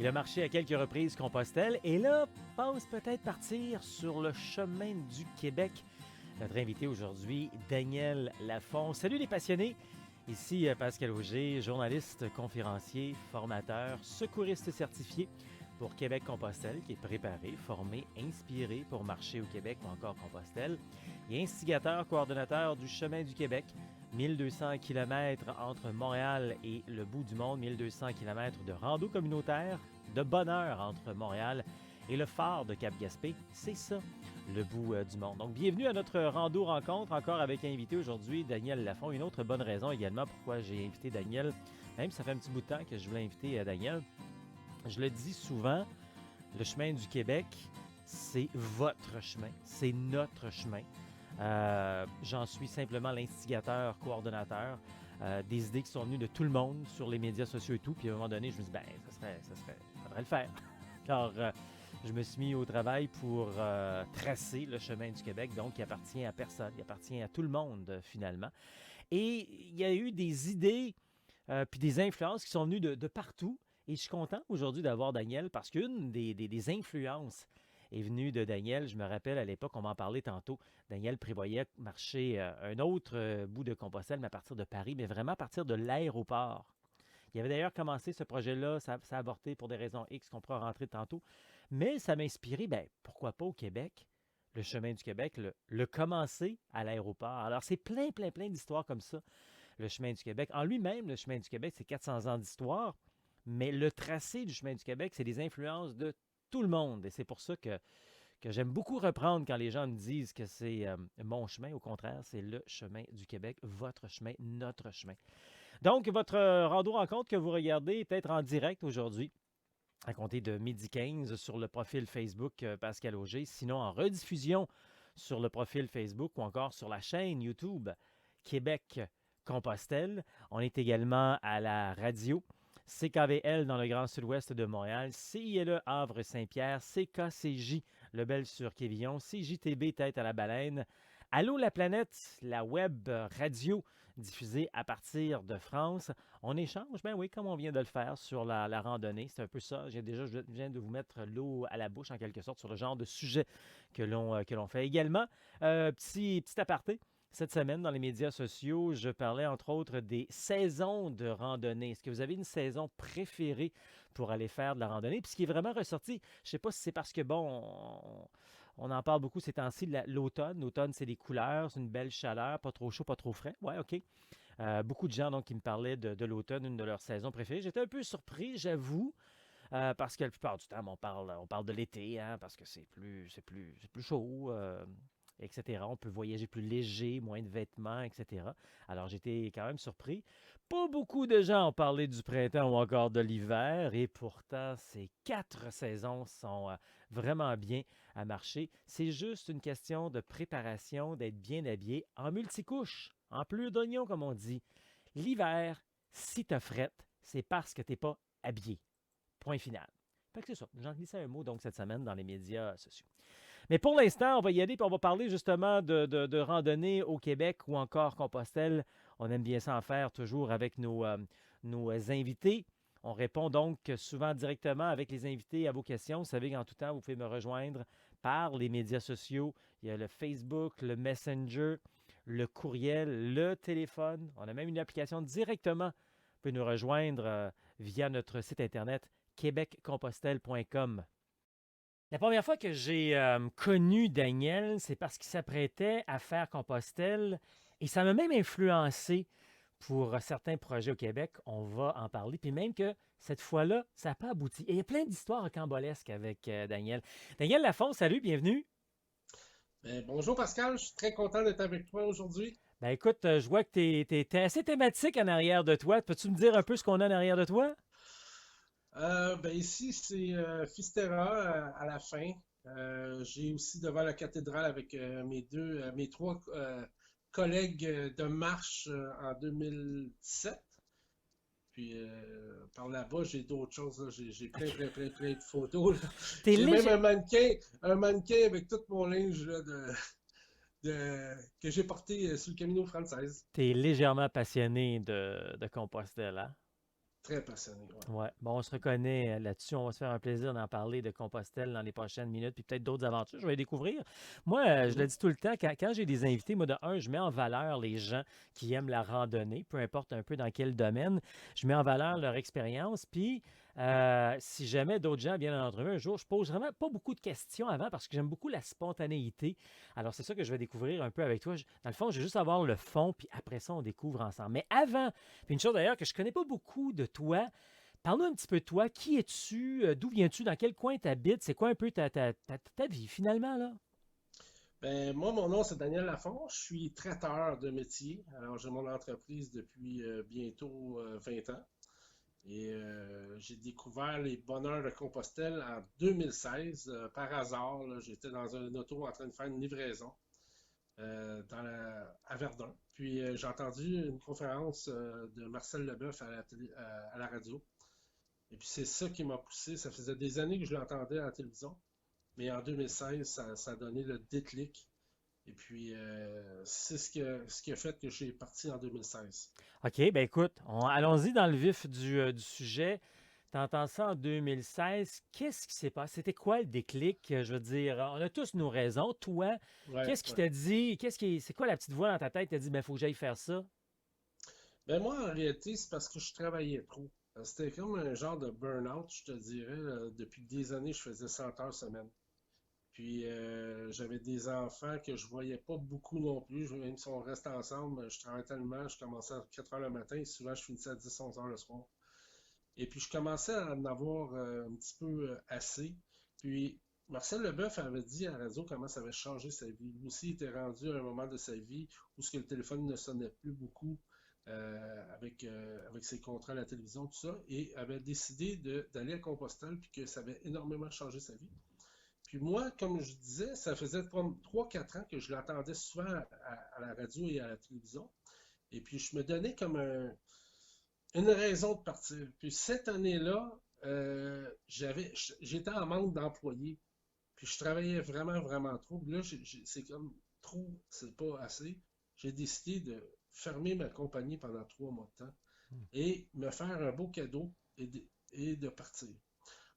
Il a marché à quelques reprises Compostelle et là, pense peut-être partir sur le chemin du Québec. Notre invité aujourd'hui, Daniel Lafont. Salut les passionnés! Ici Pascal Auger, journaliste, conférencier, formateur, secouriste certifié pour Québec-Compostelle, qui est préparé, formé, inspiré pour marcher au Québec ou encore Compostelle, et instigateur, coordonnateur du Chemin du Québec, 1200 km entre Montréal et le bout du monde, 1200 km de rando communautaire, de bonheur entre Montréal et le phare de Cap-Gaspé. C'est ça, le bout du monde. Donc, bienvenue à notre rando rencontre, encore avec invité aujourd'hui, Daniel Lafont. Une autre bonne raison également pourquoi j'ai invité Daniel, même si ça fait un petit bout de temps que je voulais inviter Daniel. Je le dis souvent, le chemin du Québec, c'est votre chemin, c'est notre chemin. J'en suis simplement l'instigateur, coordonnateur. Des idées qui sont venues de tout le monde sur les médias sociaux et tout. Puis à un moment donné, je me dis, faudrait le faire. Car je me suis mis au travail pour tracer le chemin du Québec, donc qui appartient à personne, il appartient à tout le monde finalement. Et il y a eu des idées puis des influences qui sont venues de partout. Et je suis content aujourd'hui d'avoir Daniel parce qu'une des influences est venue de Daniel. Je me rappelle à l'époque, on m'en parlait tantôt. Daniel prévoyait marcher un autre bout de Compostelle, mais à partir de Paris, mais vraiment à partir de l'aéroport. Il avait d'ailleurs commencé ce projet-là, ça a avorté pour des raisons X qu'on pourra rentrer tantôt. Mais ça m'a inspiré, pourquoi pas au Québec, le chemin du Québec, le commencer à l'aéroport. Alors, c'est plein d'histoires comme ça, le chemin du Québec. En lui-même, le chemin du Québec, c'est 400 ans d'histoire. Mais le tracé du chemin du Québec, c'est des influences de tout le monde. Et c'est pour ça que j'aime beaucoup reprendre quand les gens me disent que c'est mon chemin. Au contraire, c'est le chemin du Québec, votre chemin, notre chemin. Donc, votre rando rencontre que vous regardez est peut-être en direct aujourd'hui, à compter de 12h15 sur le profil Facebook Pascal Auger. Sinon, en rediffusion sur le profil Facebook ou encore sur la chaîne YouTube Québec Compostelle. On est également à la radio. CKVL dans le Grand Sud-Ouest de Montréal, CILE Havre-Saint-Pierre, CKCJ Lebel-sur-Quévillon, CJTB Tête à la Baleine, Allô la planète, la web radio diffusée à partir de France. On échange, ben oui, comme on vient de le faire sur la randonnée, c'est un peu ça. Je viens de vous mettre l'eau à la bouche en quelque sorte sur le genre de sujet que l'on fait également. Petit aparté. Cette semaine, dans les médias sociaux, je parlais entre autres des saisons de randonnée. Est-ce que vous avez une saison préférée pour aller faire de la randonnée? Puis ce qui est vraiment ressorti, je ne sais pas si c'est parce que, on en parle beaucoup ces temps-ci, l'automne. L'automne, c'est des couleurs, c'est une belle chaleur, pas trop chaud, pas trop frais. Ouais, OK. Beaucoup de gens donc, qui me parlaient de l'automne, une de leurs saisons préférées. J'étais un peu surpris, j'avoue, parce que la plupart du temps, on parle de l'été, hein, parce que c'est plus chaud. Etc. On peut voyager plus léger, moins de vêtements, etc. Alors, j'étais quand même surpris. Pas beaucoup de gens ont parlé du printemps ou encore de l'hiver, et pourtant, ces 4 saisons sont vraiment bien à marcher. C'est juste une question de préparation, d'être bien habillé en multicouche, en plus d'oignons, comme on dit. L'hiver, si t'as frette, c'est parce que t'es pas habillé. Point final. Fait que c'est ça. J'en glissais un mot donc cette semaine dans les médias sociaux. Mais pour l'instant, on va y aller et on va parler justement de randonnée au Québec ou encore Compostelle. On aime bien ça en faire toujours avec nos invités. On répond donc souvent directement avec les invités à vos questions. Vous savez qu'en tout temps, vous pouvez me rejoindre par les médias sociaux. Il y a le Facebook, le Messenger, le courriel, le téléphone. On a même une application directement. Vous pouvez nous rejoindre via notre site internet québeccompostelle.com. La première fois que j'ai connu Daniel, c'est parce qu'il s'apprêtait à faire Compostelle et ça m'a même influencé pour certains projets au Québec. On va en parler. Puis même que cette fois-là, ça n'a pas abouti. Et il y a plein d'histoires rocambolesques avec Daniel. Daniel Lafont, salut, bienvenue. Bonjour Pascal, je suis très content d'être avec toi aujourd'hui. Ben écoute, je vois que tu es assez thématique en arrière de toi. Peux-tu me dire un peu ce qu'on a en arrière de toi? Ici, c'est Fistera à la fin. J'ai aussi devant la cathédrale avec mes trois collègues de marche en 2017. Puis par là-bas, j'ai d'autres choses, là. J'ai OK. plein de photos, là. T'es J'ai même léger. un mannequin avec tout mon linge là, que j'ai porté sur le Camino Francaise. T'es légèrement passionné de Compostelle, hein? Très passionné, ouais. Ouais. Bon, on se reconnaît là-dessus. On va se faire un plaisir d'en parler de Compostelle dans les prochaines minutes, puis peut-être d'autres aventures. Je vais les découvrir. Moi, je le Mhm. dis tout le temps, quand j'ai des invités, moi, de un, je mets en valeur les gens qui aiment la randonnée, peu importe un peu dans quel domaine. Je mets en valeur leur expérience. Puis, si jamais d'autres gens viennent en entrevue un jour, je pose vraiment pas beaucoup de questions avant parce que j'aime beaucoup la spontanéité. Alors, c'est ça que je vais découvrir un peu avec toi. Dans le fond, je vais juste avoir le fond, puis après ça, on découvre ensemble. Mais avant, puis une chose d'ailleurs que je connais pas beaucoup de toi, parle-nous un petit peu de toi. Qui es-tu? D'où viens-tu? Dans quel coin tu habites? C'est quoi un peu ta vie finalement, là? Ben, moi, mon nom, c'est Daniel Lafont. Je suis traiteur de métier. Alors, j'ai mon entreprise depuis bientôt 20 ans. Et j'ai découvert les bonheurs de Compostelle en 2016. Par hasard, là, j'étais dans un auto en train de faire une livraison à Verdun. Puis j'ai entendu une conférence de Marcel Leboeuf à la radio. Et puis c'est ça qui m'a poussé. Ça faisait des années que je l'entendais à la télévision. Mais en 2016, ça a donné le déclic. Et puis, c'est ce qui a fait que j'ai parti en 2016. OK, ben écoute, allons-y dans le vif du sujet. Tu entends ça en 2016. Qu'est-ce qui s'est passé? C'était quoi le déclic? Je veux dire, on a tous nos raisons. Toi, Ouais, qu'est-ce qui ouais. t'a dit? C'est quoi la petite voix dans ta tête qui t'a dit, ben, faut que j'aille faire ça? Ben moi, en réalité, c'est parce que je travaillais trop. C'était comme un genre de burn-out, je te dirais. Depuis des années, je faisais 100 heures semaine. Puis, j'avais des enfants que je voyais pas beaucoup non plus. Même si on reste ensemble, je travaillais tellement, je commençais à 4 heures le matin et souvent je finissais à 10, 11 heures le soir. Et puis, je commençais à en avoir un petit peu assez. Puis, Marcel Leboeuf avait dit à la radio comment ça avait changé sa vie. Lui aussi, il était rendu à un moment de sa vie où ce que le téléphone ne sonnait plus beaucoup avec ses contrats à la télévision, tout ça, et avait décidé d'aller à Compostelle, puis que ça avait énormément changé sa vie. Puis moi, comme je disais, ça faisait comme 3-4 ans que je l'entendais souvent à la radio et à la télévision. Et puis, je me donnais comme une raison de partir. Puis cette année-là, j'étais en manque d'employés. Puis je travaillais vraiment, vraiment trop. Puis là, c'est comme trop, c'est pas assez. J'ai décidé de fermer ma compagnie pendant 3 mois de temps et me faire un beau cadeau et de partir.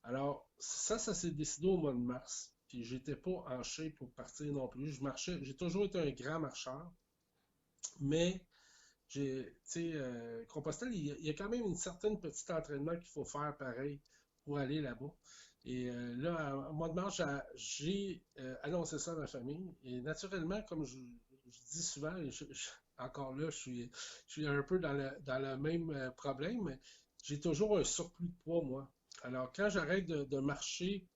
Alors, ça s'est décidé au mois de mars. Puis j'étais pas en shape pour partir non plus. Je marchais, j'ai toujours été un grand marcheur, mais tu sais, Compostelle, il y a quand même une certaine petite entraînement qu'il faut faire pareil pour aller là-bas. Et là, au mois de mars, j'ai annoncé ça à ma famille. Et naturellement, comme je dis souvent, encore là, je suis un peu dans le même problème, mais j'ai toujours un surplus de poids, moi. Alors, quand j'arrête de marcher,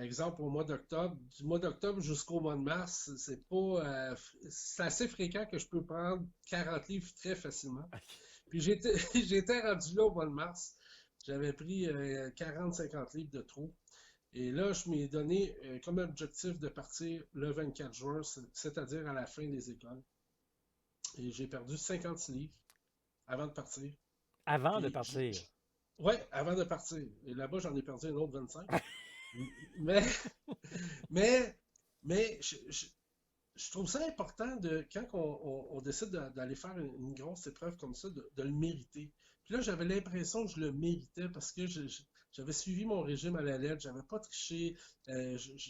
exemple au mois d'octobre, du mois d'octobre jusqu'au mois de mars, c'est assez fréquent que je peux prendre 40 livres très facilement. Puis j'étais, j'étais rendu là au mois de mars. J'avais pris 40-50 livres de trop. Et là, je m'ai donné comme objectif de partir le 24 juin, c'est-à-dire à la fin des écoles. Et j'ai perdu 56 livres avant de partir. Avant de Puis, partir. ouais, avant de partir. Et là-bas, j'en ai perdu un autre 25. Mais, mais, mais je trouve ça important quand on décide d'aller faire une grosse épreuve comme ça, de le mériter. Puis là, j'avais l'impression que je le méritais parce que j'avais suivi mon régime à la lettre, j'avais pas triché,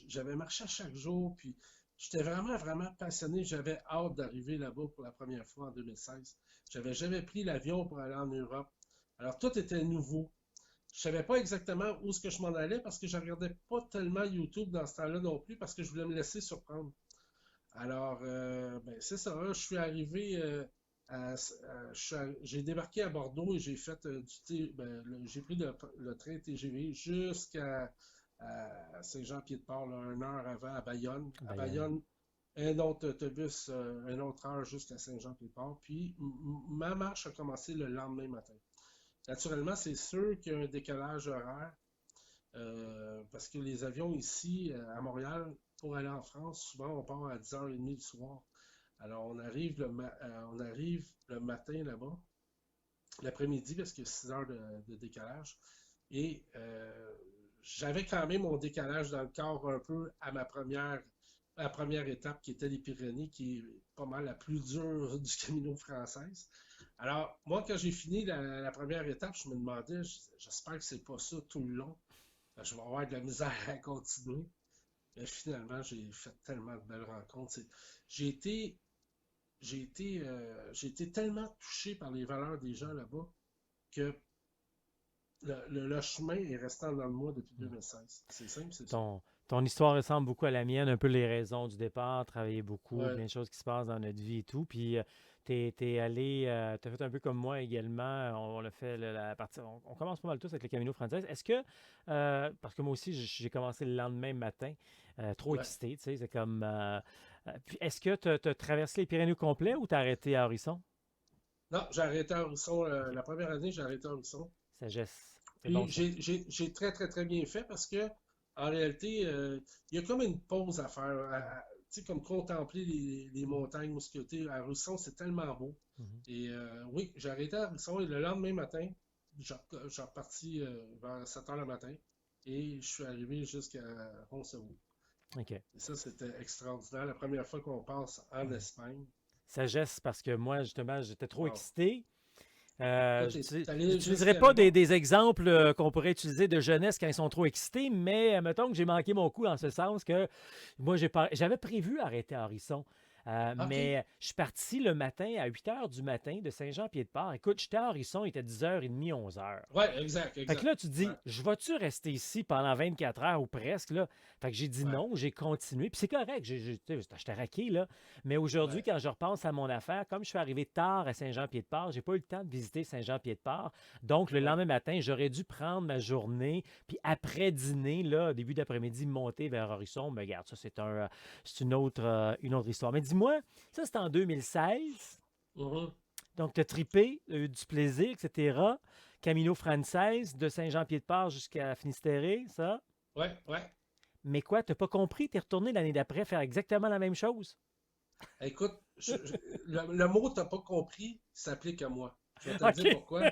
j'avais marché à chaque jour, puis j'étais vraiment, vraiment passionné. J'avais hâte d'arriver là-bas pour la première fois en 2016. J'avais jamais pris l'avion pour aller en Europe. Alors, tout était nouveau. Je savais pas exactement où est-ce que je m'en allais parce que je regardais pas tellement YouTube dans ce temps-là non plus parce que je voulais me laisser surprendre. Alors, ben, c'est ça, hein. Je suis arrivé, j'ai débarqué à Bordeaux et j'ai fait j'ai pris le train TGV jusqu'à Saint-Jean-Pied-de-Port, là, 1 heure avant, à Bayonne. À Bayonne. Bayonne, un autre autobus, une autre heure jusqu'à Saint-Jean-Pied-de-Port. Puis, ma marche a commencé le lendemain matin. Naturellement, c'est sûr qu'il y a un décalage horaire parce que les avions ici, à Montréal, pour aller en France, souvent on part à 10h30 du soir. Alors on arrive le matin là-bas, l'après-midi, parce qu'il y a 6 heures de décalage. Et j'avais quand même mon décalage dans le corps un peu à la première étape qui était les Pyrénées, qui est pas mal la plus dure du Camino française. Alors, moi, quand j'ai fini la première étape, je me demandais, j'espère que c'est pas ça tout le long. Je vais avoir de la misère à continuer. Mais finalement, j'ai fait tellement de belles rencontres. J'ai été, j'ai été tellement touché par les valeurs des gens là-bas que le chemin est resté en dedans de moi depuis 2016. C'est simple, c'est ça. Ton histoire ressemble beaucoup à la mienne, un peu les raisons du départ, travailler beaucoup, Ouais, plein de choses qui se passent dans notre vie et tout. Puis, t'es allé, t'as fait un peu comme moi également. On a fait la partie. On commence pas mal tous avec le Camino français. Est-ce que, parce que moi aussi, j'ai commencé le lendemain matin, trop ouais. excité, tu sais, c'est comme. Puis, est-ce que tu as traversé les Pyrénées au complet ou t'as arrêté à Horizon? Non, j'ai arrêté à Horizon. La première année, j'ai arrêté à Horizon. Sagesse. C'est bon Puis ça. j'ai très, très, très bien fait parce que, en réalité, il y a comme une pause à faire. Tu sais, comme contempler les montagnes muscotées. À Horizon, c'est tellement beau. Mhm. Et oui, j'ai arrêté à Horizon et le lendemain matin, j'ai reparti vers 7 heures le matin et je suis arrivé jusqu'à Roncevaux. OK. Et ça, c'était extraordinaire. La première fois qu'on passe en Ouais. Espagne. Sagesse, parce que moi, justement, j'étais trop Wow. excité. Toi, t'es allé J'utiliserai jusqu'à pas là-bas? des exemples qu'on pourrait utiliser de jeunesse quand ils sont trop excités, mais mettons que j'ai manqué mon coup dans ce sens que moi, j'avais prévu arrêter à Horizon. OK. Mais je suis parti le matin à 8 heures du matin de Saint-Jean-Pied-de-Port. Écoute, j'étais à Horizon, il était 10h30, 11 heures. Ouais, exact, Fait que exact. là, tu te Ouais, dis, je vais-tu rester ici pendant 24 heures ou presque, là? Fait que j'ai dit ouais, non, j'ai continué. Puis c'est correct, tu sais, j'étais raqué, là. Mais aujourd'hui, ouais, quand je repense à mon affaire, comme je suis arrivé tard à Saint-Jean-Pied-de-Port, j'ai pas eu le temps de visiter Saint-Jean-Pied-de-Port. Donc, le ouais. lendemain matin, j'aurais dû prendre ma journée, puis après dîner, là, début d'après-midi, monter vers Horizon. Mais regarde, ça, c'est une autre histoire. Mais dis-moi, ça, c'était en 2016. Mhm. Donc, tu as tripé, eu du plaisir, etc. Camino Frances, de Saint-Jean-Pied-de-Port jusqu'à Finistéré, ça. Ouais, ouais. Mais quoi, t'as pas compris? T'es retourné l'année d'après faire exactement la même chose? Écoute, le mot t'as pas compris s'applique à moi. Je vais te le dire OK. pourquoi.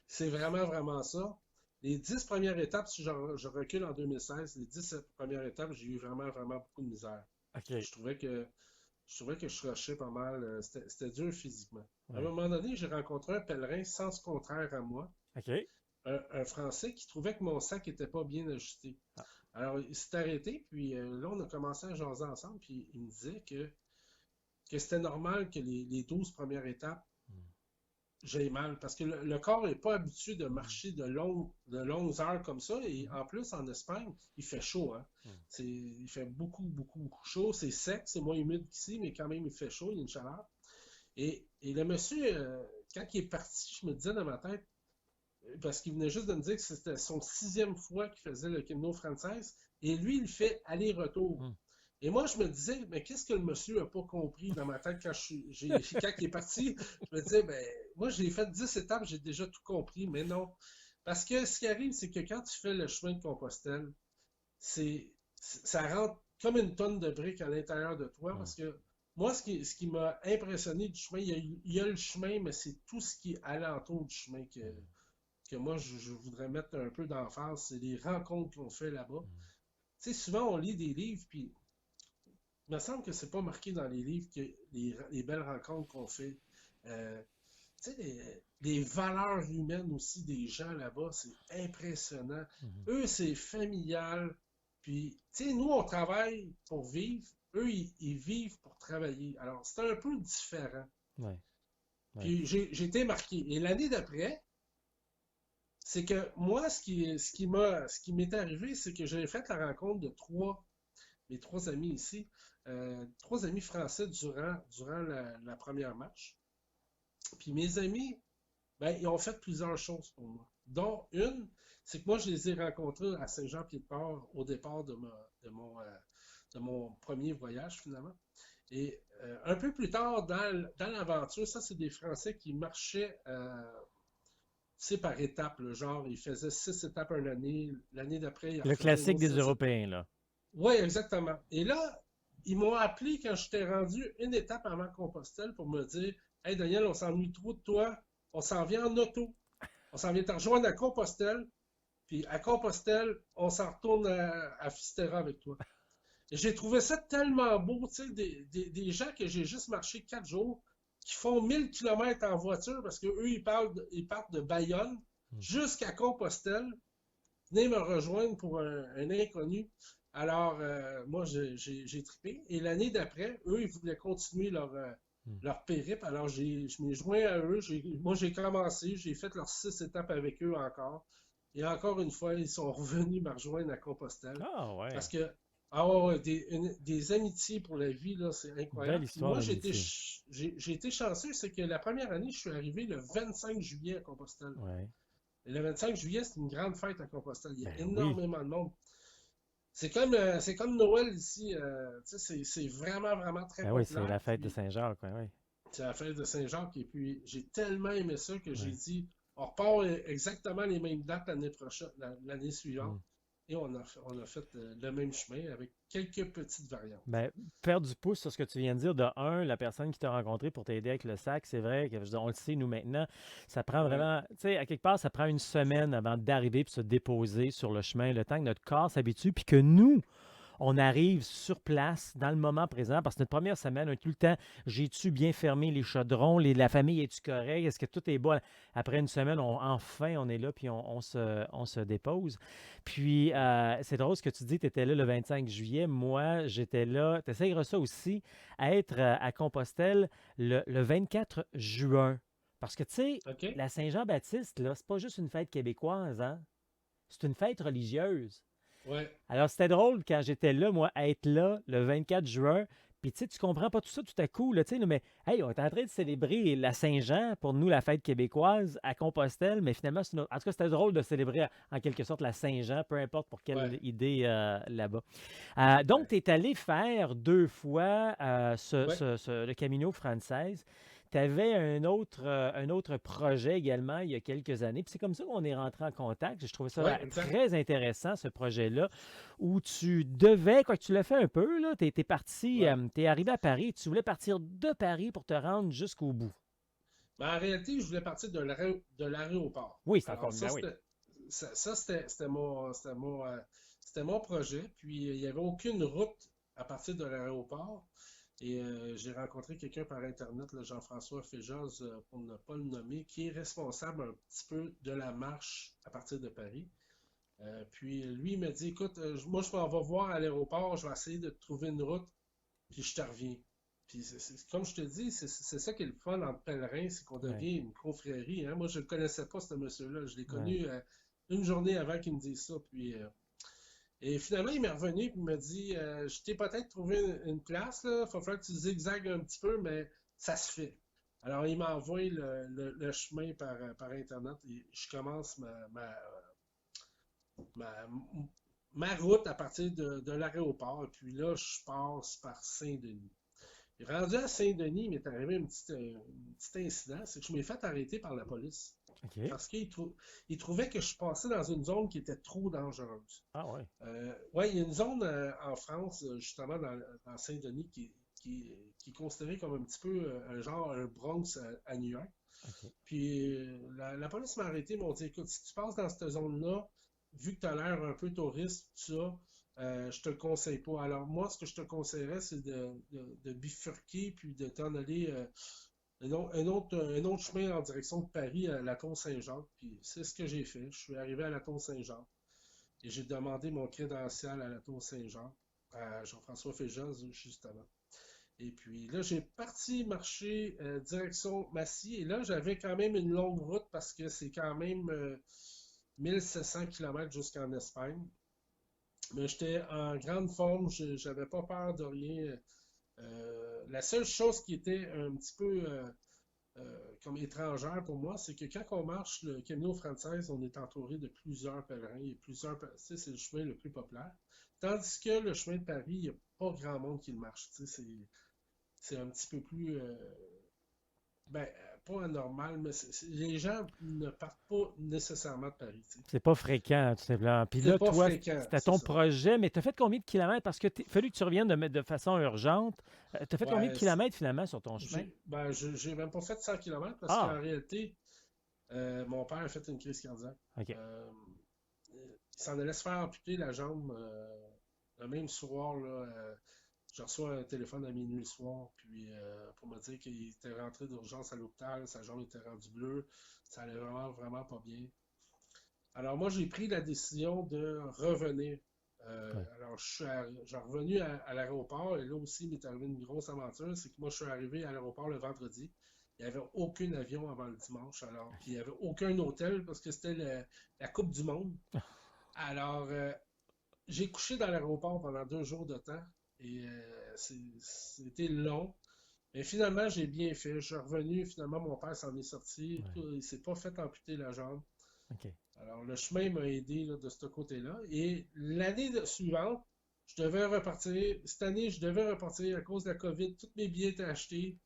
C'est vraiment, vraiment ça. Les 10 premières étapes, si je recule en 2016, les 10 premières étapes, j'ai eu vraiment, vraiment beaucoup de misère. OK. Je trouvais que je trouvais que je rushais pas mal. C'était dur physiquement. À un Ouais. moment donné, j'ai rencontré un pèlerin sens contraire à moi, OK. un Français qui trouvait que mon sac était pas bien ajusté. Ah. Alors, il s'est arrêté, puis là, on a commencé à jaser ensemble, puis il me disait que c'était normal que les 12 premières étapes, Mm, j'ai mal, parce que le corps n'est pas habitué de mm, marcher de longues heures comme ça, et mhm, en plus, en Espagne, il fait chaud, hein. mm. Il fait beaucoup, beaucoup, beaucoup chaud. C'est sec, c'est moins humide qu'ici, mais quand même, il fait chaud, il y a une chaleur. Et le monsieur, quand il est parti, je me disais dans ma tête, parce qu'il venait juste de me dire que c'était son 6e fois qu'il faisait le Camino Frances, et lui, il fait aller-retour. Mm. Et moi, je me disais, mais qu'est-ce que le monsieur n'a pas compris dans ma tête quand il est parti? Je me disais, ben, moi, j'ai fait 10 étapes, j'ai déjà tout compris, mais non. Parce que ce qui arrive, c'est que quand tu fais le chemin de Compostelle, ça rentre comme une tonne de briques à l'intérieur de toi, Mm. parce que moi, ce qui m'a impressionné du chemin, il y a le chemin, mais c'est tout ce qui est alentour du chemin que moi, je voudrais mettre un peu d'emphase. C'est les rencontres qu'on fait là-bas. Tu sais, souvent, on lit des livres, puis il me semble que c'est pas marqué dans les livres que les belles rencontres qu'on fait. Euh, Tu sais, les valeurs humaines aussi des gens là-bas, c'est impressionnant. Mhm. Eux, c'est familial. Puis, tu sais, nous, on travaille pour vivre. Eux, ils vivent pour travailler. Alors, c'est un peu différent. Ouais. Ouais. Puis, j'ai été marqué. Et l'année d'après, c'est que moi, ce qui m'est arrivé, c'est que j'ai fait la rencontre de mes trois amis ici, trois amis français durant la première marche. Puis mes amis, ben, ils ont fait plusieurs choses pour moi. Dont une, c'est que moi, je les ai rencontrés à Saint-Jean-Pied-de-Port au départ de mon premier voyage, finalement. Et un peu plus tard dans l'aventure, ça, c'est des Français qui marchaient par étapes. Là, genre, ils faisaient 6 étapes une année. L'année d'après, ils Le refaisaient une classique autre des 6 étapes. Européens, là. Oui, exactement. Et là, ils m'ont appelé quand j'étais rendu une étape avant Compostelle pour me dire: Hey Daniel, on s'ennuie trop de toi. On s'en vient en auto. On s'en vient te rejoindre à Compostelle. Puis à Compostelle, on s'en retourne à Fistera avec toi. Et j'ai trouvé ça tellement beau, tu sais, des gens que j'ai juste marché 4 jours. qui font 1000 km en voiture parce qu'eux, ils partent de Bayonne jusqu'à Compostelle. Venez me rejoindre pour un inconnu. Alors, moi, j'ai trippé. Et l'année d'après, eux, ils voulaient continuer leur périple. Alors, je m'ai joint à eux. Moi, j'ai commencé. J'ai fait leurs 6 étapes avec eux encore. Et encore une fois, ils sont revenus me rejoindre à Compostelle. Ah, ouais. Parce que, ah ouais, des amitiés pour la vie, là, c'est Belle incroyable. Puis histoire moi, d'amitié. j'ai été chanceux, c'est que la première année, je suis arrivé le 25 juillet à Compostelle. Ouais. Et le 25 juillet, c'est une grande fête à Compostelle. Il y a Ben oui. énormément de monde. C'est comme Noël ici. Tu sais, c'est vraiment, vraiment très Ben oui, c'est populaire. la fête de Puis Saint-Jacques, ouais, ouais. c'est la fête de Saint-Jacques. Et puis, j'ai tellement aimé ça que j'ai Ouais. dit, on repart exactement les mêmes dates l'année prochaine, l'année suivante. Mm. Et on a fait le même chemin avec quelques petites variantes. Ben, faire du pouce sur ce que tu viens de dire, de un, la personne qui t'a rencontré pour t'aider avec le sac, c'est vrai que je veux dire, on le sait, nous maintenant, ça prend Ouais, vraiment, tu sais, à quelque part, ça prend une semaine avant d'arriver et de se déposer sur le chemin, le temps que notre corps s'habitue, puis que nous, on arrive sur place dans le moment présent parce que notre première semaine, on a tout le temps, j'ai-tu bien fermé les chaudrons, la famille est-tu correct, est-ce que tout est bon? Après une semaine, enfin, on est là, puis on se dépose. Puis, c'est drôle ce que tu dis, tu étais là le 25 juillet, moi, j'étais là, tu essayeras ça aussi, à être à Compostelle le 24 juin. Parce que, tu sais, OK? la Saint-Jean-Baptiste, là, c'est pas juste une fête québécoise, hein? C'est une fête religieuse. Ouais, Alors, c'était drôle quand j'étais là, moi, à être là le 24 juin. Puis, tu sais, tu comprends pas tout ça tout à coup, là, tu sais, mais, hey, on est en train de célébrer la Saint-Jean, pour nous, la fête québécoise, à Compostelle, mais finalement, en tout cas, c'était drôle de célébrer en quelque sorte la Saint-Jean, peu importe pour quelle ouais, idée là-bas. Donc, ouais, tu es allé faire 2 fois ouais. le Camino Frances. Tu avais un autre projet également il y a quelques années. Puis c'est comme ça qu'on est rentré en contact. Je trouvais ça Ouais, exact. très intéressant, ce projet-là, où tu devais, quoi que tu l'as fait un peu, là, tu es parti, Ouais. tu es arrivé à Paris, tu voulais partir de Paris pour te rendre jusqu'au bout. Mais en réalité, je voulais partir de l'aéroport. Oui, c'est encore Alors, mieux. Ben oui. c'était mon projet. Puis, il n'y avait aucune route à partir de l'aéroport. Et j'ai rencontré quelqu'un par Internet, le Jean-François Féjoz, pour ne pas le nommer, qui est responsable un petit peu de la marche à partir de Paris. Puis, lui, il m'a dit, écoute, moi, je m'en vais voir à l'aéroport, je vais essayer de trouver une route, puis je te reviens. Puis comme je te dis, c'est ça qui est le fun entre pèlerins, c'est qu'on Ouais, devient une confrérie. Hein. Moi, je ne connaissais pas ce monsieur-là. Je l'ai ouais. connu une journée avant qu'il me dise ça. Puis, et finalement, il m'est revenu et il m'a dit je t'ai peut-être trouvé une place, là. Il va falloir que tu zigzagues un petit peu, mais ça se fait. Alors, il m'a envoyé le chemin par Internet et je commence ma, ma route à partir de l'aéroport. Et puis là, je passe par Saint-Denis. Et rendu à Saint-Denis, il m'est arrivé un petit incident, c'est que je m'ai fait arrêter par la police. OK. Parce qu'il trouvait que je passais dans une zone qui était trop dangereuse. Ah ouais. Ouais, il y a une zone en France, justement dans Saint-Denis, qui est considérée comme un petit peu un genre un Bronx à New York. OK. Puis la police m'a arrêté, ils m'ont dit, écoute, si tu passes dans cette zone-là, vu que tu as l'air un peu touriste, tout ça, je te le conseille pas. Alors moi, ce que je te conseillerais, c'est de bifurquer puis de t'en aller un autre chemin en direction de Paris, à la Tour Saint-Jacques. Puis c'est ce que j'ai fait. Je suis arrivé à la Tour Saint-Jacques et j'ai demandé mon crédential à la Tour Saint-Jacques, à Jean-François Féjoz, justement. Et puis là, j'ai parti marcher direction Massy. Et là, j'avais quand même une longue route parce que c'est quand même 1700 km jusqu'en Espagne. Mais j'étais en grande forme, j'avais pas peur de rien. La seule chose qui était un petit peu comme étrangère pour moi, c'est que quand on marche le Camino Frances, on est entouré de plusieurs pèlerins. Il y a plusieurs, c'est le chemin le plus populaire. Tandis que le chemin de Paris, il n'y a pas grand monde qui le marche. C'est un petit peu plus ben, pas anormal, mais les gens ne partent pas nécessairement de Paris. T'sais. C'est pas fréquent, tout simplement. Puis C'est là, pas toi, fréquent, c'était c'est ton ça. projet, mais tu as fait combien de kilomètres? Parce que fallu que tu reviennes de façon urgente. Tu as fait combien de Ouais, kilomètres finalement sur ton chemin? j'ai même pas fait 100 km parce Ah, qu'en réalité, mon père a fait une crise cardiaque. OK. Il s'en allait se faire amputer la jambe le même soir. Là, je reçois un téléphone à minuit le soir, puis pour me dire qu'il était rentré d'urgence à l'hôpital, sa jambe était rendue bleue, ça allait vraiment, vraiment pas bien. Alors moi, j'ai pris la décision de revenir. Ouais. Alors, je suis revenu à l'aéroport, et là aussi, il m'est arrivé une grosse aventure, c'est que moi, je suis arrivé à l'aéroport le vendredi. Il n'y avait aucun avion avant le dimanche, alors, puis il n'y avait aucun hôtel parce que c'était la Coupe du Monde. Alors, j'ai couché dans l'aéroport pendant 2 jours de temps, et c'était long. Mais finalement, j'ai bien fait. Je suis revenu, finalement, mon père s'en est sorti. Ouais. Il s'est pas fait amputer la jambe. OK. Alors, le chemin m'a aidé là, de ce côté-là. Et l'année suivante, je devais repartir. Cette année, je devais repartir à cause de la COVID. Tous mes billets étaient achetés.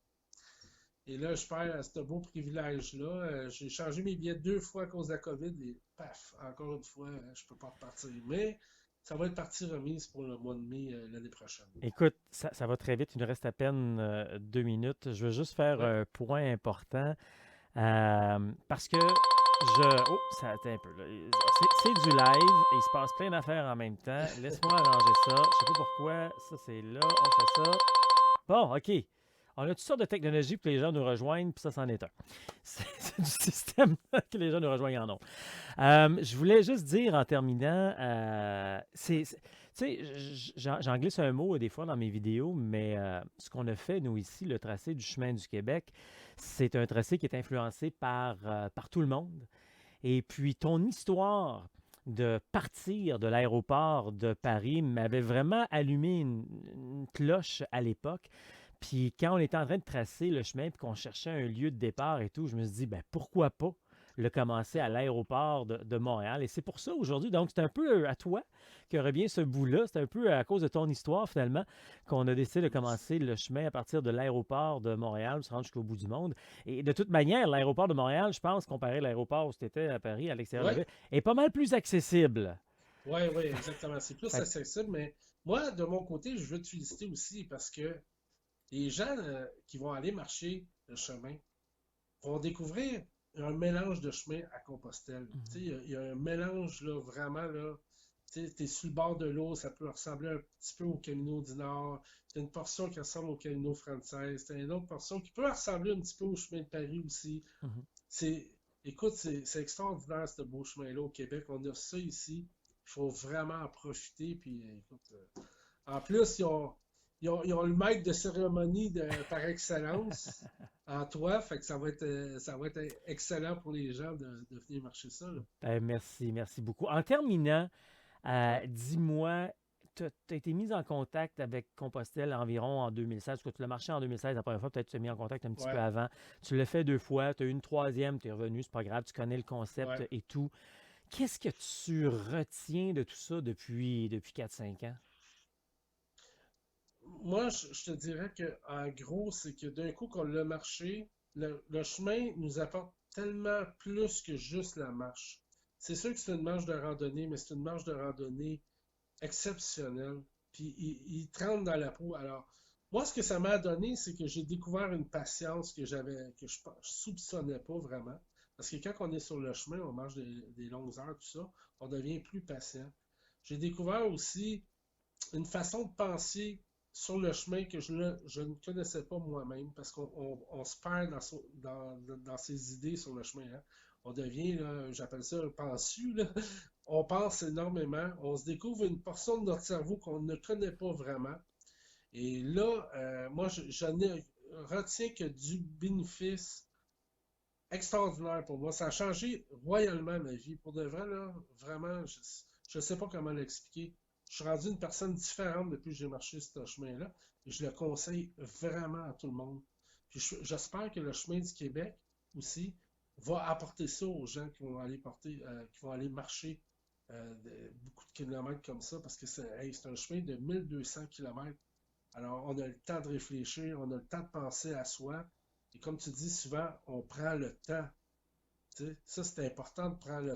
Et là, je perds ce beau privilège-là. J'ai changé mes billets 2 fois à cause de la COVID. Et paf, encore une fois, je ne peux pas repartir. Mais ça va être partie remise pour le mois de mai l'année prochaine. Écoute, ça va très vite. Il nous reste à peine 2 minutes. Je veux juste faire Ouais. un point important parce que je. Oh, ça attend un peu, là. C'est du live et il se passe plein d'affaires en même temps. Laisse-moi arranger ça. Je sais pas pourquoi. Ça, c'est là. On fait ça. Bon, OK. On a toutes sortes de technologies pour que les gens nous rejoignent, puis ça, c'en est un. C'est du système que les gens nous rejoignent en nom. Je voulais juste dire en terminant, tu sais, j'en glisse un mot des fois dans mes vidéos, mais ce qu'on a fait, nous, ici, le tracé du chemin du Québec, c'est un tracé qui est influencé par tout le monde. Et puis, ton histoire de partir de l'aéroport de Paris m'avait vraiment allumé une cloche à l'époque. Puis quand on était en train de tracer le chemin puis qu'on cherchait un lieu de départ et tout, je me suis dit, ben pourquoi pas le commencer à l'aéroport de Montréal. Et c'est pour ça aujourd'hui, donc c'est un peu à toi que revient ce bout-là. C'est un peu à cause de ton histoire finalement qu'on a décidé de commencer le chemin à partir de l'aéroport de Montréal, se rendre jusqu'au bout du monde. Et de toute manière, l'aéroport de Montréal, je pense, comparé à l'aéroport où c'était à Paris, à l'extérieur de la Ouais, ville, est pas mal plus accessible. ouais, ouais, exactement. C'est plus Fait accessible, mais moi, de mon côté, je veux te féliciter aussi parce que les gens qui vont aller marcher le chemin vont découvrir un mélange de chemin à Compostelle. Tu sais, il y a un mélange là, vraiment là. Tu es sur le bord de l'eau, ça peut ressembler un petit peu au Camino du Nord. Tu as une portion qui ressemble au Camino français. Tu as une autre portion qui peut ressembler un petit peu au chemin de Paris aussi. Mhm. C'est, écoute, c'est extraordinaire ce beau chemin-là au Québec. On a ça ici. Il faut vraiment en profiter. Puis, écoute, en plus, ils ont le maître de cérémonie par excellence en toi. Fait que ça va être excellent pour les gens de venir marcher ça, là. Ben, merci, merci beaucoup. En terminant, Ouais, dis-moi, tu as été mis en contact avec Compostelle environ en 2016, parce que tu l'as marché en 2016 la première fois, peut-être que tu t'es mis en contact un petit peu ouais, avant. Tu l'as fait 2 fois, tu as eu une troisième, tu es revenu, c'est pas grave, tu connais le concept ouais. et tout. Qu'est-ce que tu retiens de tout ça depuis 4-5 ans? Moi, je te dirais que en gros, c'est que d'un coup qu'on l'a marché, le chemin nous apporte tellement plus que juste la marche. C'est sûr que c'est une marche de randonnée, mais c'est une marche de randonnée exceptionnelle. Puis il te rentre dans la peau. Alors, moi, ce que ça m'a donné, c'est que j'ai découvert une patience que je soupçonnais pas vraiment. Parce que quand on est sur le chemin, on marche des longues heures, tout ça, on devient plus patient. J'ai découvert aussi une façon de penser sur le chemin que je ne connaissais pas moi-même, parce qu'on se perd dans ses idées sur le chemin, hein. On devient, là, j'appelle ça un pensu, là. On pense énormément, on se découvre une portion de notre cerveau qu'on ne connaît pas vraiment. Et là, moi, j'en retiens que du bénéfice extraordinaire pour moi. Ça a changé royalement ma vie. Pour de vrai, là, vraiment, je ne sais pas comment l'expliquer. Je suis rendu une personne différente depuis que j'ai marché ce chemin-là. Et je le conseille vraiment à tout le monde. Puis j'espère que le chemin du Québec aussi va apporter ça aux gens qui vont aller qui vont aller marcher beaucoup de kilomètres comme ça, parce que c'est un chemin de 1200 kilomètres. Alors, on a le temps de réfléchir, on a le temps de penser à soi. Et comme tu dis souvent, on prend le temps. Tu sais, ça, c'est important de prendre le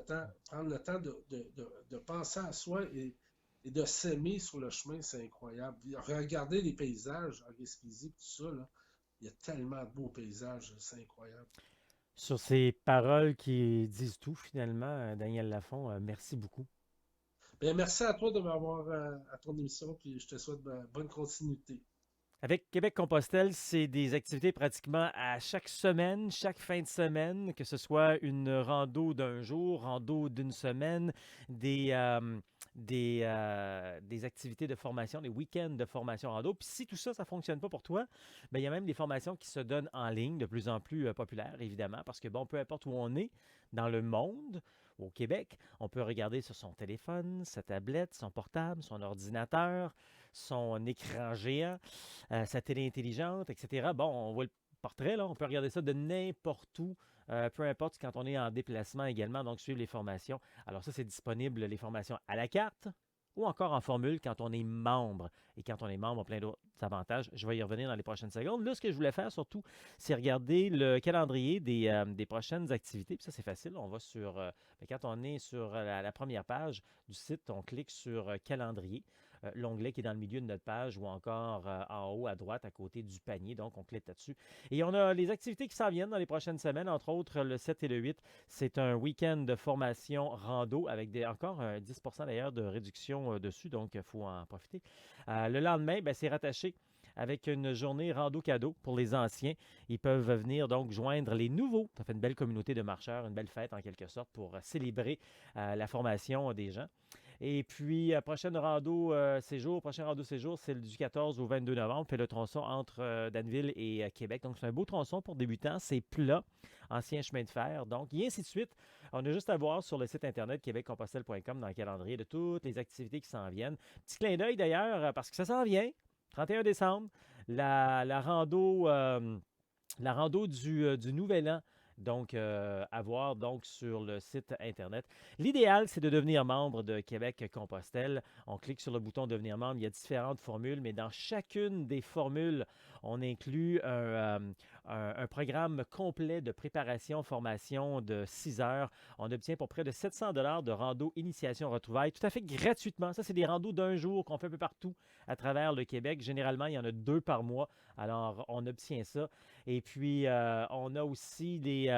temps de penser à soi et de s'aimer sur le chemin, c'est incroyable. Regardez les paysages en Gaspésie, tout ça, là, il y a tellement de beaux paysages, c'est incroyable. Sur ces paroles qui disent tout finalement, Daniel Lafont, merci beaucoup. Bien, merci à toi de m'avoir à ton émission, puis je te souhaite bonne continuité. Avec Québec-Compostelle, c'est des activités pratiquement à chaque semaine, chaque fin de semaine, que ce soit une rando d'un jour, rando d'une semaine, des activités de formation, des week-ends de formation rando. Puis si tout ça, ça ne fonctionne pas pour toi, ben, il y a même des formations qui se donnent en ligne, de plus en plus populaires, évidemment, parce que, bon, peu importe où on est dans le monde, au Québec, on peut regarder sur son téléphone, sa tablette, son portable, son ordinateur, son écran géant, sa télé intelligente, etc. Bon, on voit le portrait, là, on peut regarder ça de n'importe où, peu importe quand on est en déplacement également, donc suivre les formations. Alors ça, c'est disponible, les formations à la carte ou encore en formule quand on est membre. Et quand on est membre, on a plein d'autres avantages. Je vais y revenir dans les prochaines secondes. Là, ce que je voulais faire surtout, c'est regarder le calendrier des prochaines activités. Puis ça, c'est facile. On va sur, quand on est sur la première page du site, on clique sur calendrier. L'onglet qui est dans le milieu de notre page ou encore en haut à droite à côté du panier. Donc, on clique là-dessus. Et on a les activités qui s'en viennent dans les prochaines semaines, entre autres le 7 et le 8. C'est un week-end de formation rando avec encore 10 d'ailleurs de réduction dessus, donc il faut en profiter. Le lendemain, ben, c'est rattaché avec une journée rando cadeau pour les anciens. Ils peuvent venir donc joindre les nouveaux. Ça fait une belle communauté de marcheurs, une belle fête en quelque sorte pour célébrer la formation des gens. Et puis, prochain rando séjour, c'est du 14 au 22 novembre. On fait le tronçon entre Danville et Québec. Donc, c'est un beau tronçon pour débutants. C'est plat, ancien chemin de fer. Donc, et ainsi de suite. On a juste à voir sur le site internet québeccompostelle.com dans le calendrier de toutes les activités qui s'en viennent. Petit clin d'œil d'ailleurs, parce que ça s'en vient. 31 décembre, la rando du Nouvel An. Donc, à voir donc, sur le site Internet. L'idéal, c'est de devenir membre de Québec-Compostelle. On clique sur le bouton Devenir membre. Il y a différentes formules, mais dans chacune des formules, on inclut un programme complet de préparation, formation de 6 heures. On obtient pour près de 700 de rando initiation retrouvailles, tout à fait gratuitement. Ça, c'est des randos d'un jour qu'on fait un peu partout à travers le Québec. Généralement, il y en a 2 par mois. Alors, on obtient ça. Et puis, on a aussi des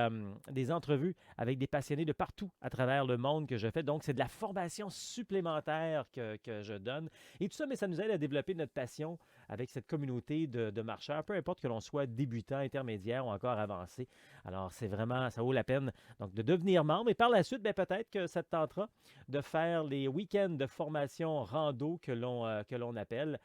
entrevues avec des passionnés de partout à travers le monde que je fais. Donc, c'est de la formation supplémentaire que je donne. Et tout ça, mais ça nous aide à développer notre passion avec cette communauté de marcheurs, peu importe que l'on soit débutant, intermédiaire ou encore avancé. Alors, c'est vraiment, ça vaut la peine donc de devenir membre. Et par la suite, bien, peut-être que ça te tentera de faire les week-ends de formation rando que l'on appelle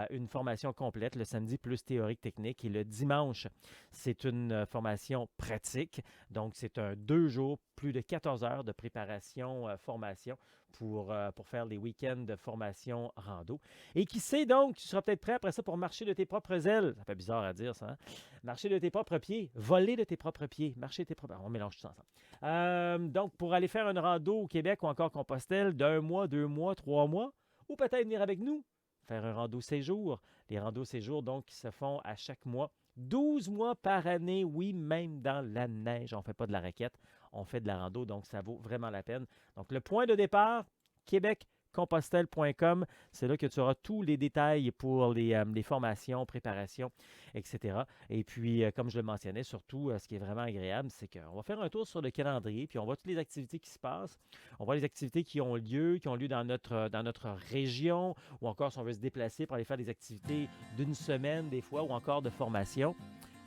une formation complète, le samedi plus théorique technique. Et le dimanche, c'est une formation pratique. Donc, c'est un 2 jours, plus de 14 heures de préparation, formation pour faire les week-ends de formation rando. Et qui sait donc, tu seras peut-être prêt après ça pour marcher de tes propres ailes. Ça fait bizarre à dire ça, hein? Marcher de tes propres pieds, voler de tes propres pieds, marcher de tes propres... On mélange tout ça ensemble. Donc, pour aller faire une rando au Québec ou encore Compostelle d'1 mois, 2 mois, 3 mois, ou peut-être venir avec nous, faire un rando séjour. Les randos séjours, donc, qui se font à chaque mois. 12 mois par année, oui, même dans la neige. On ne fait pas de la raquette, on fait de la rando, donc ça vaut vraiment la peine. Donc, le point de départ, québeccompostelle.com, c'est là que tu auras tous les détails pour les formations, préparations, etc. Et puis, comme je le mentionnais, surtout, ce qui est vraiment agréable, c'est qu'on va faire un tour sur le calendrier, puis on voit toutes les activités qui se passent. On voit les activités qui ont lieu dans notre région, ou encore si on veut se déplacer pour aller faire des activités d'une semaine, des fois, ou encore de formation.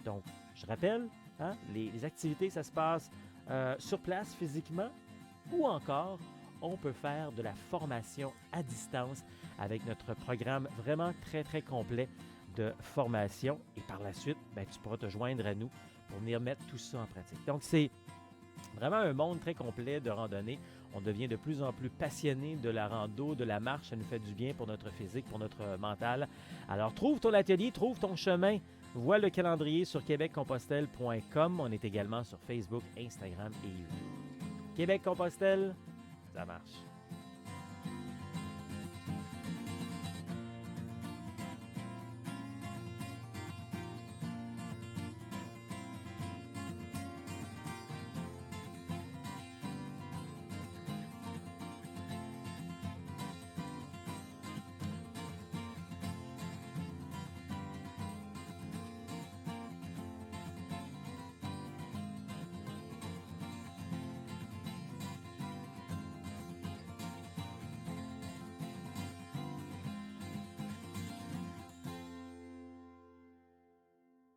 Donc, je rappelle, hein, les activités, ça se passe sur place physiquement, ou encore on peut faire de la formation à distance avec notre programme vraiment très, très complet de formation. Et par la suite, ben, tu pourras te joindre à nous pour venir mettre tout ça en pratique. Donc, c'est vraiment un monde très complet de randonnée. On devient de plus en plus passionné de la rando, de la marche. Ça nous fait du bien pour notre physique, pour notre mental. Alors, trouve ton atelier, trouve ton chemin. Vois le calendrier sur québeccompostelle.com. On est également sur Facebook, Instagram et YouTube. Québec-Compostelle, ça marche.